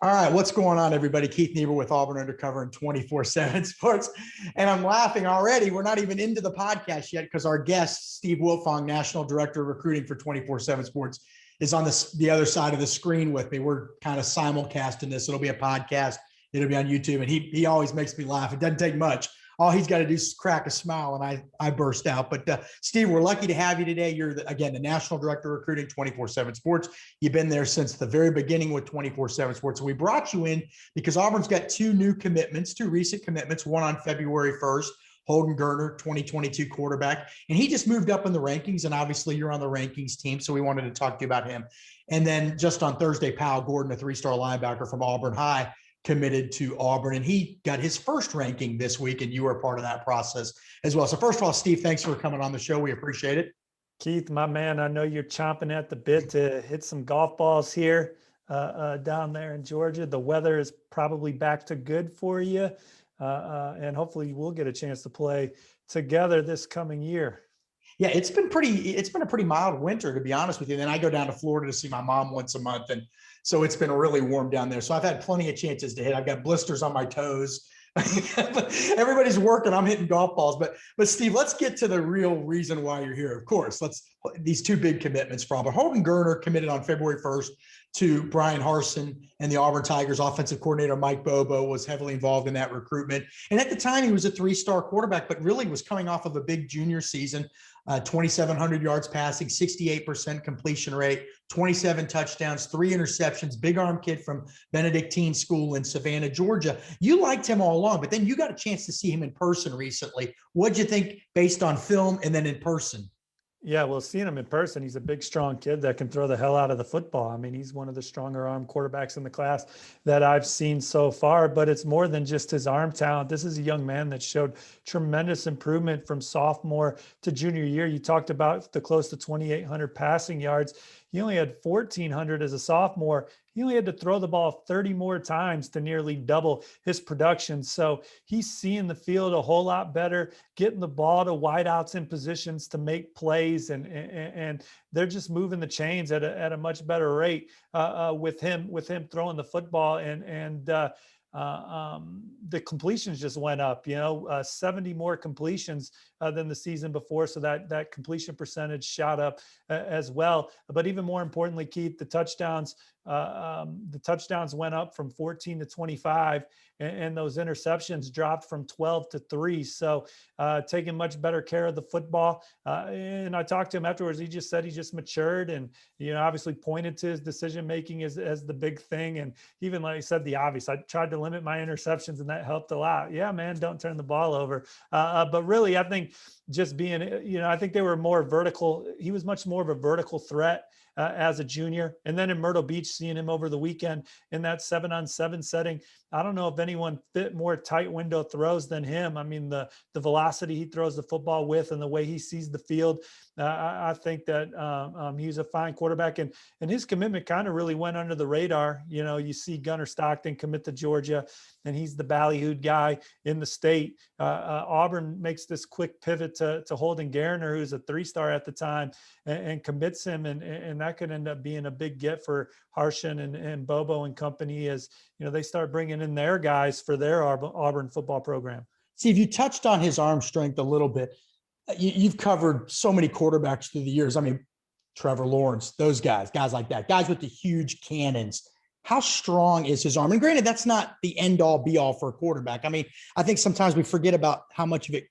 All right, what's going on, everybody? Keith Niebuhr with Auburn Undercover and 247 Sports. And I'm laughing already. We're not even into the podcast yet because our guest, Steve Wiltfong, National Director of Recruiting for 247 Sports, is on the other side of the screen with me. We're kind of simulcasting this. It'll be a podcast. It'll be on YouTube. And he always makes me laugh. It doesn't take much. All he's got to do is crack a smile, and I burst out. But Steve, we're lucky to have you today. You're, again, the National Director of Recruiting, 247 Sports. You've been there since the very beginning with 247 Sports. So we brought you in because Auburn's got two recent commitments, one on February 1st, Holden Gardner, 2022 quarterback. And he just moved up in the rankings, and obviously you're on the rankings team, so we wanted to talk to you about him. And then just on Thursday, Powell Gordon, a three-star linebacker from Auburn High, committed to Auburn, and he got his first ranking this week, and you were a part of that process as well. So first of all, Steve, thanks for coming on the show. We appreciate it. Keith, my man, I know you're chomping at the bit to hit some golf balls here down there in Georgia. The weather is probably back to good for you, and hopefully we'll get a chance to play together this coming year. Yeah, it's been a pretty mild winter, to be honest with you. And then I go down to Florida to see my mom once a month, and so it's been really warm down there. So I've had plenty of chances to hit. I've got blisters on my toes. Everybody's working. I'm hitting golf balls. But Steve, let's get to the real reason why you're here. Of course, these two big commitments for Auburn. Holden Gardner committed on February 1st to Brian Harsin, and the Auburn Tigers offensive coordinator Mike Bobo was heavily involved in that recruitment. And at the time, he was a three-star quarterback, but really was coming off of a big junior season. 2,700 yards passing, 68% completion rate, 27 touchdowns, 3 interceptions, big arm kid from Benedictine School in Savannah, Georgia. You liked him all along, but then you got a chance to see him in person recently. What'd you think based on film and then in person? Yeah, well, seeing him in person, he's a big, strong kid that can throw the hell out of the football. I mean, he's one of the stronger arm quarterbacks in the class that I've seen so far, but it's more than just his arm talent. This is a young man that showed tremendous improvement from sophomore to junior year. You talked about the close to 2,800 passing yards. He only had 1,400 as a sophomore. He only had to throw the ball 30 more times to nearly double his production. So he's seeing the field a whole lot better, getting the ball to wideouts in positions to make plays, and they're just moving the chains at a much better rate with him throwing the football, and the completions just went up, 70 more completions than the season before. So that completion percentage shot up as well. But even more importantly, Keith, the touchdowns went up from 14 to 25, and those interceptions dropped from 12 to 3. So taking much better care of the football. And I talked to him afterwards. He just said he just matured, and obviously pointed to his decision making as the big thing. And even like he said, the obvious. I tried to limit my interceptions, and that helped a lot. Yeah, man, don't turn the ball over. But really, I think just being, I think they were more vertical. He was much more of a vertical threat as a junior. And then in Myrtle Beach, seeing him over the weekend in that 7-on-7 setting, I don't know if anyone fit more tight window throws than him. I mean, the velocity he throws the football with and the way he sees the field, I think that he's a fine quarterback. And his commitment kind of really went under the radar. You see Gunnar Stockton commit to Georgia, and he's the ballyhooed guy in the state. Auburn makes this quick pivot to Holden Gardner, who's a 3-star at the time, and commits him. And that could end up being a big get for Harsin and Bobo and company as, they start bringing in their guys for their Auburn football program. Steve, you touched on his arm strength a little bit. You've covered so many quarterbacks through the years. I mean, Trevor Lawrence, those guys like that, guys with the huge cannons. How strong is his arm? And granted, that's not the end all be all for a quarterback. I mean, I think sometimes we forget about how much of it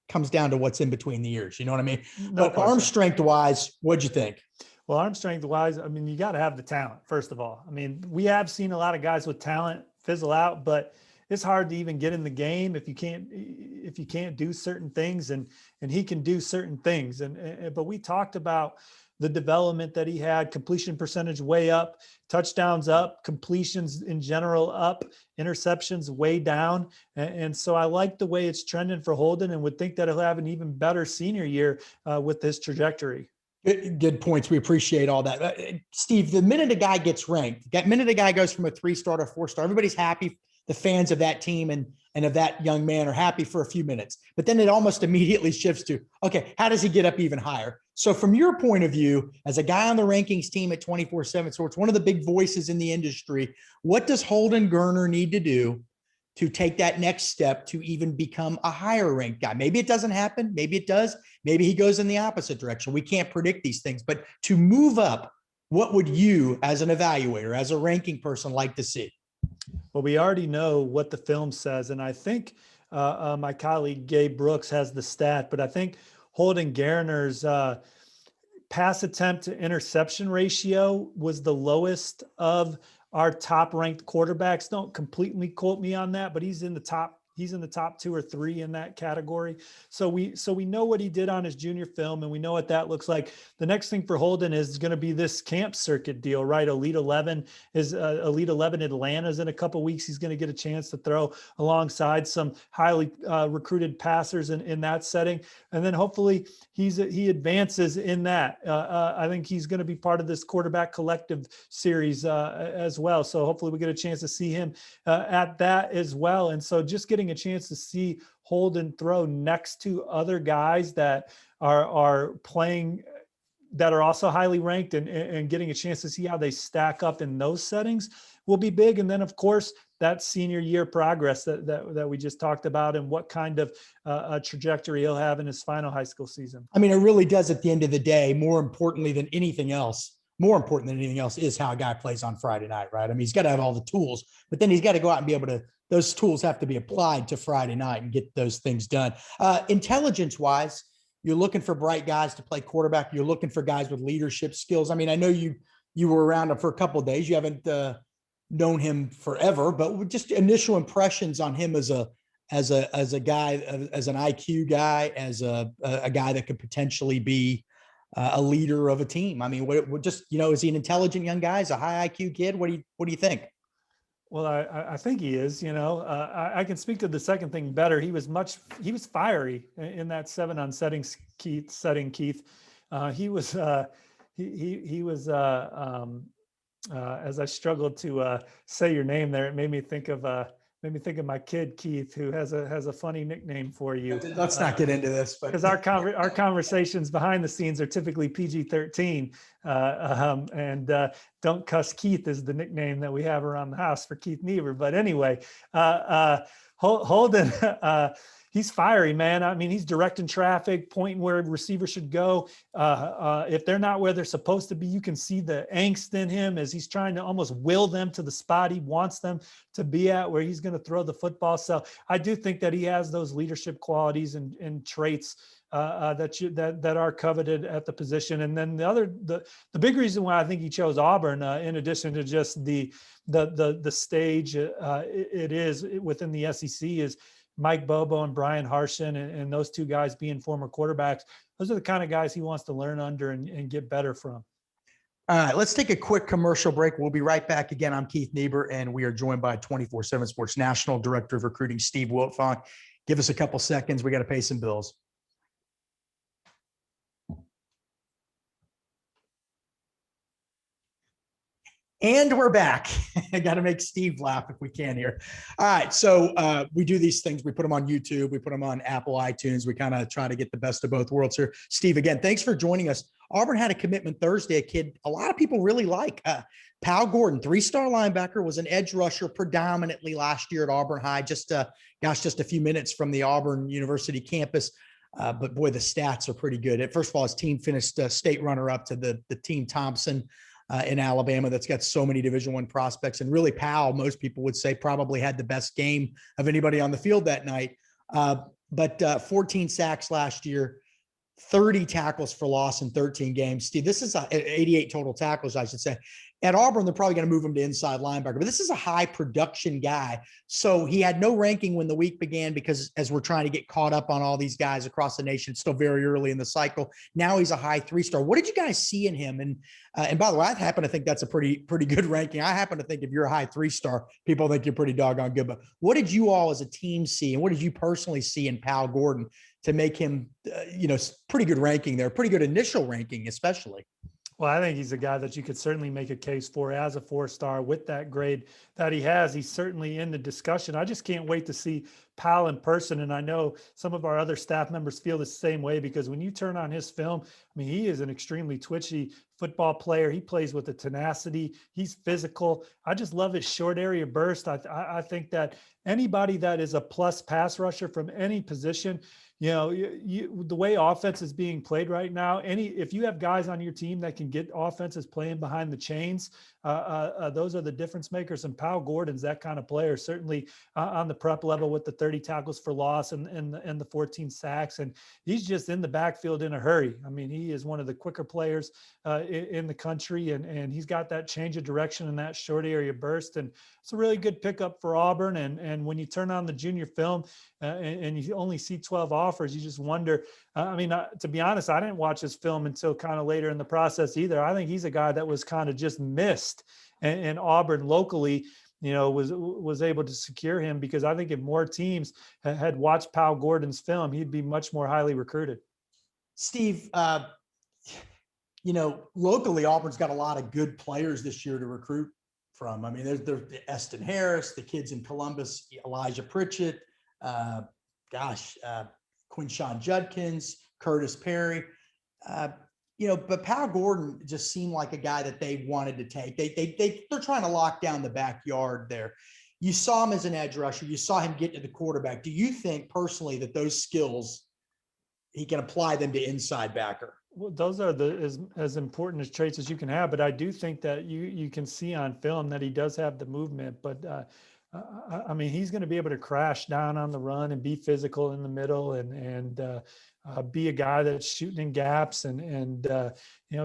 comes down to what's in between the ears. You know what I mean? No but arm strength wise, what'd you think? Well, arm strength wise, I mean, you got to have the talent, first of all. I mean, we have seen a lot of guys with talent fizzle out, but it's hard to even get in the game if you can't do certain things, and he can do certain things. But we talked about the development that he had, completion percentage way up, touchdowns up, completions in general up, interceptions way down. And so I like the way it's trending for Holden, and would think that he'll have an even better senior year with this trajectory. Good points. We appreciate all that. Steve, the minute a guy gets ranked, that minute a guy goes from a 3-star to a 4-star, everybody's happy. The fans of that team and of that young man are happy for a few minutes, but then it almost immediately shifts to, okay, how does he get up even higher? So from your point of view, as a guy on the rankings team at 247 Sports, one of the big voices in the industry, what does Holden Gardner need to do to take that next step to even become a higher ranked guy? Maybe it doesn't happen. Maybe it does. Maybe he goes in the opposite direction. We can't predict these things, but to move up, what would you as an evaluator, as a ranking person, like to see? Well, we already know what the film says. And I think my colleague Gabe Brooks has the stat, but I think Holden Gardner's pass attempt to interception ratio was the lowest of our top ranked quarterbacks. Don't completely quote me on that, but he's in the top 2 or 3 in that category. So we know what he did on his junior film, and we know what that looks like. The next thing for Holden is going to be this camp circuit deal, right? Elite 11 Atlanta's in a couple of weeks. He's going to get a chance to throw alongside some highly recruited passers in that setting. And then hopefully he advances in that. I think he's going to be part of this quarterback collective series as well. So hopefully we get a chance to see him at that as well. And so just getting a chance to see Holden throw next to other guys that are playing, that are also highly ranked, and getting a chance to see how they stack up in those settings will be big. And then of course that senior year progress that we just talked about, and what kind of a trajectory he'll have in his final high school season. I mean, it really does at the end of the day, more important than anything else is how a guy plays on Friday night, right? I mean, he's got to have all the tools, but then he's got to go out and be able to, those tools have to be applied to Friday night and get those things done. Intelligence wise, you're looking for bright guys to play quarterback. You're looking for guys with leadership skills. I mean, I know you were around him for a couple of days. You haven't known him forever, but just initial impressions on him as a guy, as an IQ guy, as a guy that could potentially be a leader of a team. I mean, what just, is he an intelligent young guy? Is a high IQ kid? What do you think? Well, I think he is. I can speak to the second thing better. He was fiery in that 7-on setting, Keith. He was as I struggled to say your name there, it made me think of my kid Keith, who has a funny nickname for you. Let's not get into this, but because our conversations behind the scenes are typically PG-13, and Don't Cuss Keith is the nickname that we have around the house for Keith Niebuhr. But anyway, Holden, he's fiery, man. I mean, he's directing traffic, pointing where receivers should go. If they're not where they're supposed to be, you can see the angst in him as he's trying to almost will them to the spot he wants them to be at, where he's going to throw the football. So I do think that he has those leadership qualities and traits that are coveted at the position. And then the big reason why I think he chose Auburn, in addition to just the stage it is within the SEC, is Mike Bobo and Brian Harshin, and those two guys being former quarterbacks. Those are the kind of guys he wants to learn under and get better from. All right, let's take a quick commercial break. We'll be right back. Again, I'm Keith Niebuhr, and we are joined by 247 Sports National Director of Recruiting, Steve Wiltfong. Give us a couple seconds. We got to pay some bills. And we're back. I got to make Steve laugh if we can here. All right. So we do these things. We put them on YouTube. We put them on Apple iTunes. We kind of try to get the best of both worlds here. Steve, again, thanks for joining us. Auburn had a commitment Thursday, a kid a lot of people really like. Powell Gordon, 3-star linebacker, was an edge rusher predominantly last year at Auburn High, just a few minutes from the Auburn University campus. But boy, the stats are pretty good. First of all, his team finished state runner-up to the team Thompson in Alabama that's got so many Division I prospects. And really, Powell, most people would say, probably had the best game of anybody on the field that night. But 14 sacks last year, 30 tackles for loss in 13 games. Steve, this is 88 total tackles, I should say. At Auburn, they're probably going to move him to inside linebacker, but this is a high production guy. So he had no ranking when the week began, because as we're trying to get caught up on all these guys across the nation, still very early in the cycle. Now he's a high 3-star. What did you guys see in him? And by the way, I happen to think that's a pretty good ranking. I happen to think if you're a high 3-star, people think you're pretty doggone good. But what did you all as a team see, and what did you personally see in Powell Gordon to make him, pretty good ranking there, pretty good initial ranking, especially? Well, I think he's a guy that you could certainly make a case for as a 4-star with that grade that he has. He's certainly in the discussion. I just can't wait to see Powell in person. And I know some of our other staff members feel the same way, because when you turn on his film, I mean, he is an extremely twitchy football player. He plays with a tenacity. He's physical. I just love his short area burst. I think that anybody that is a plus pass rusher from any position, the way offense is being played right now, if you have guys on your team that can get offenses playing behind the chains, those are the difference makers. And Powell Gordon's that kind of player, certainly on the prep level with the 30 tackles for loss and the 14 sacks. And he's just in the backfield in a hurry. I mean, he is one of the quicker players in the country, and he's got that change of direction and that short area burst. And it's a really good pickup for Auburn. And when you turn on the junior film and you only see 12 offers, you just wonder. To be honest, I didn't watch his film until kind of later in the process either. I think he's a guy that was kind of just missed, and Auburn locally, was able to secure him, because I think if more teams had watched Powell Gordon's film, he'd be much more highly recruited. Steve, locally, Auburn's got a lot of good players this year to recruit from. I mean, there's Eston Harris, the kids in Columbus, Elijah Pritchett, Quinshawn Judkins, Curtis Perry, but Powell Gordon just seemed like a guy that they wanted to take. They're trying to lock down the backyard there. You saw him as an edge rusher. You saw him get to the quarterback. Do you think personally that those skills, he can apply them to inside backer? Well, those are as important as traits as you can have. But I do think that you can see on film that he does have the movement. But he's going to be able to crash down on the run and be physical in the middle and be a guy that's shooting in gaps and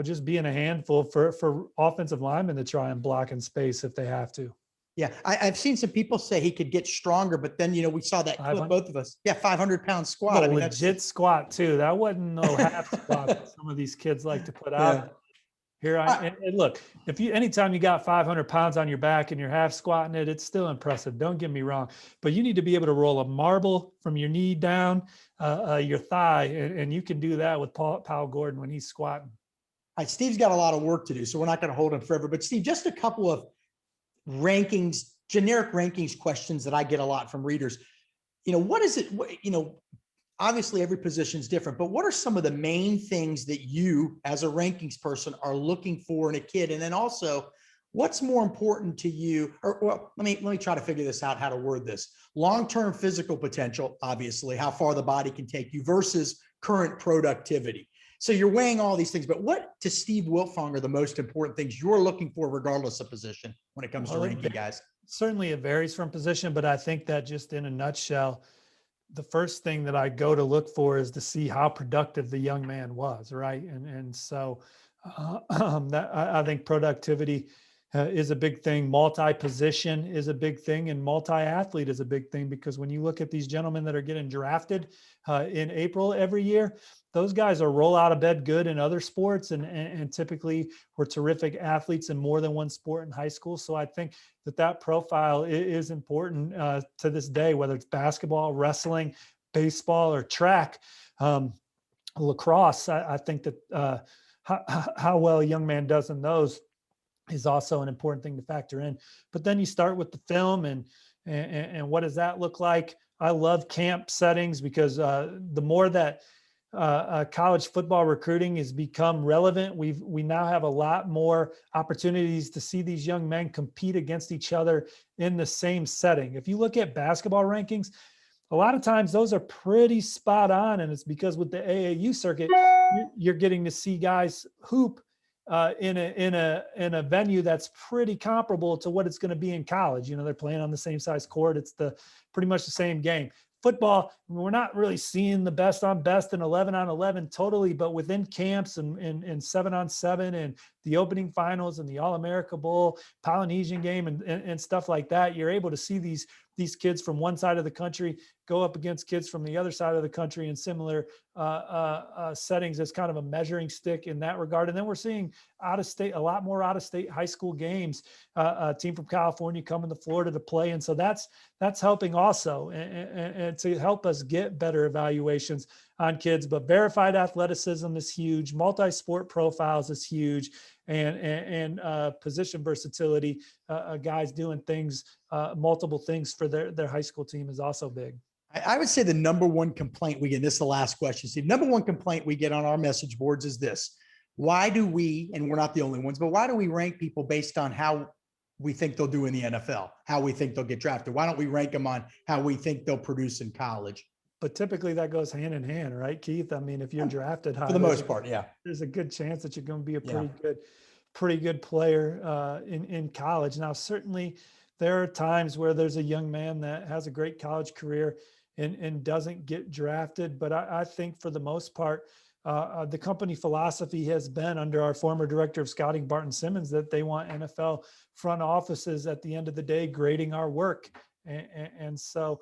just being a handful for offensive linemen to try and block in space if they have to. Yeah, I've seen some people say he could get stronger, but then, we saw that clip, both of us. Yeah, 500-pound squat. No, legit squat too. That wasn't no half squat that some of these kids like to put out. Yeah. Here and look, anytime you got 500 pounds on your back and you're half squatting it, it's still impressive. Don't get me wrong, but you need to be able to roll a marble from your knee down your thigh, and you can do that with Powell Gordon when he's squatting. All right, Steve's got a lot of work to do, so we're not going to hold him forever. But Steve, just a couple of generic rankings questions that I get a lot from readers. What is it? Obviously every position is different, but what are some of the main things that you as a rankings person are looking for in a kid? And then also, what's more important to you? Let me try to figure this out, how to word this. Long-term physical potential, obviously, how far the body can take you versus current productivity. So you're weighing all these things, but what to Steve Wiltfong are the most important things you're looking for regardless of position when it comes to ranking guys? Certainly it varies from position, but I think that just in a nutshell, the first thing that I go to look for is to see how productive the young man was, right? And so I think productivity is a big thing. Multi-position is a big thing, and multi-athlete is a big thing, because when you look at these gentlemen that are getting drafted in April every year, those guys are roll out of bed good in other sports and typically were terrific athletes in more than one sport in high school. So I think that profile is important to this day, whether it's basketball, wrestling, baseball, or track. Lacrosse, I think that how well a young man does in those is also an important thing to factor in. But then you start with the film and what does that look like? I love camp settings, because the more that college football recruiting has become relevant, we now have a lot more opportunities to see these young men compete against each other in the same setting. If you look at basketball rankings, a lot of times those are pretty spot on, and it's because with the AAU circuit, you're getting to see guys hoop in a venue that's pretty comparable to what it's going to be in college. They're playing on the same size court. It's pretty much the same game. Football, we're not really seeing the best on best and 11-on-11 totally, but within camps and 7-on-7 and the opening finals and the All-America Bowl, Polynesian game and stuff like that, you're able to see these kids from one side of the country go up against kids from the other side of the country in similar settings as kind of a measuring stick in that regard. And then we're seeing a lot more out-of-state high school games, a team from California coming to Florida to play. And so that's helping also. And to help us get better evaluations, on kids, but verified athleticism is huge. Multi-sport profiles is huge. And position versatility, guys doing things, multiple things for their high school team is also big. I would say the number one complaint we get, and this is the last question, Steve, number one complaint we get on our message boards is this: why do we, and we're not the only ones, but why do we rank people based on how we think they'll do in the NFL, how we think they'll get drafted? Why don't we rank them on how we think they'll produce in college? But typically that goes hand in hand, right, Keith? I mean, if you're drafted high, for the most part, yeah, there's a good chance that you're going to be a pretty good player in college. Now, certainly there are times where there's a young man that has a great college career and doesn't get drafted. But I think for the most part, the company philosophy has been, under our former director of scouting, Barton Simmons, that they want NFL front offices at the end of the day grading our work. And so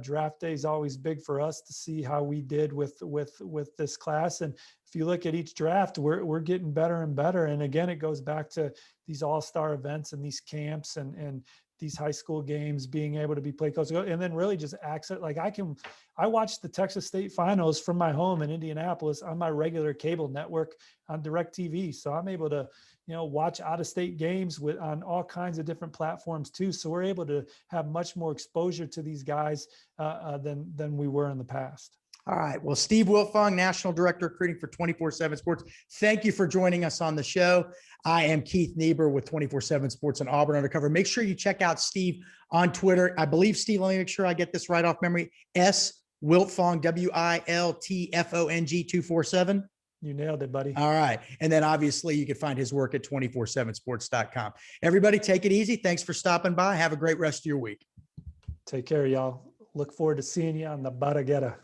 draft day is always big for us to see how we did with this class. And if you look at each draft, we're getting better and better. And again, it goes back to these all-star events and these camps and these high school games being able to be played close, and then really just access. Like I watch the Texas State finals from my home in Indianapolis on my regular cable network on DirecTV. So I'm able to, watch out-of-state games on all kinds of different platforms too. So we're able to have much more exposure to these guys than we were in the past. All right. Well, Steve Wiltfong, National Director of Recruiting for 247 Sports. Thank you for joining us on the show. I am Keith Niebuhr with 247 Sports and Auburn Undercover. Make sure you check out Steve on Twitter. I believe, Steve, let me make sure I get this right off memory. S Wiltfong, WILTFONG 247. You nailed it, buddy. All right. And then obviously you can find his work at 247sports.com. Everybody take it easy. Thanks for stopping by. Have a great rest of your week. Take care, y'all. Look forward to seeing you on the Barraguetta.